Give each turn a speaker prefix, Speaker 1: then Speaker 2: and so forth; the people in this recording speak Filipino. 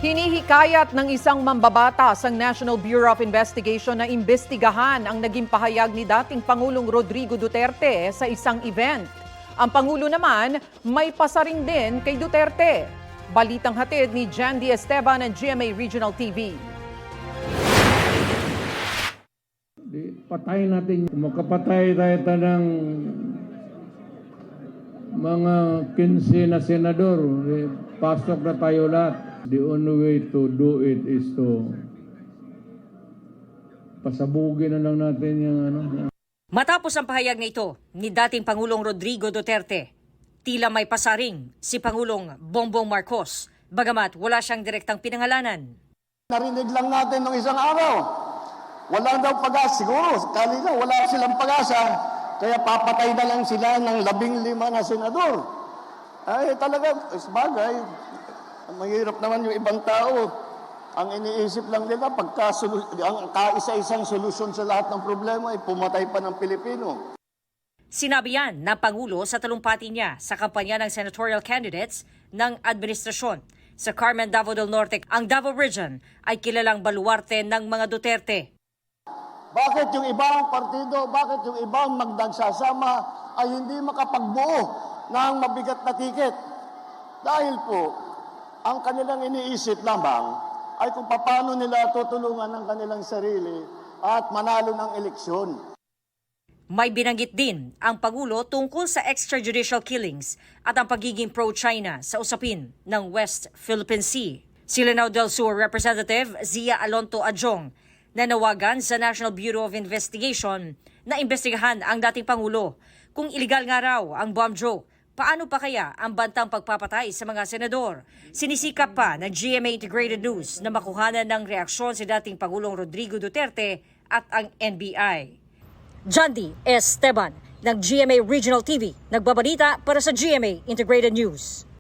Speaker 1: Hinihikayat ng isang mambabatas ang National Bureau of Investigation na imbestigahan ang naging pahayag ni dating Pangulong Rodrigo Duterte sa isang event. Ang Pangulo naman may pasaring din kay Duterte. Balitang hatid ni Jandy Esteban ng GMA Regional TV.
Speaker 2: Patayin natin. Makapatay tayo ng mga 15 na senador. Pasok na tayo lahat. The only way to do it is to pasabugin na lang natin yung
Speaker 3: Matapos ang pahayag na ito ni dating Pangulong Rodrigo Duterte, tila may pasaring si Pangulong Bongbong Marcos, bagamat wala siyang direktang pinangalanan.
Speaker 4: Narinig lang natin nung isang araw, walang daw pag-asa. Siguro, kanina wala silang pag-asa, kaya papatay na lang sila ng 15 na senador. Ay talaga, bagay. Mahirap naman yung ibang tao. Ang iniisip lang nila, ang kaisa-isang solusyon sa lahat ng problema ay pumatay pa ng Pilipino.
Speaker 3: Sinabi yan ng Pangulo sa talumpati niya sa kampanya ng senatorial candidates ng administrasyon. Sa Carmen, Davao del Norte, ang Davao Region ay kilalang baluarte ng mga Duterte.
Speaker 4: Bakit yung ibang partido, bakit yung ibang magdagsasama ay hindi makapagbuo ng mabigat na tiket? Dahil po, ang kanilang iniisip lamang ay kung paano nila tutulungan ang kanilang sarili at manalo ng eleksyon.
Speaker 3: May binanggit din ang Pangulo tungkol sa extrajudicial killings at ang pagiging pro-China sa usapin ng West Philippine Sea. Si Lanao del Sur Representative Zia Alonto Adjong nanawagan sa National Bureau of Investigation na imbestigahan ang dating Pangulo. Kung iligal nga raw ang bomb joke, paano pa kaya ang bantang pagpapatay sa mga senador? Sinisikap pa ng GMA Integrated News na makuhanan ng reaksyon si dating Pangulong Rodrigo Duterte at ang NBI. Jandy Esteban ng GMA Regional TV, nagbabalita para sa GMA Integrated News.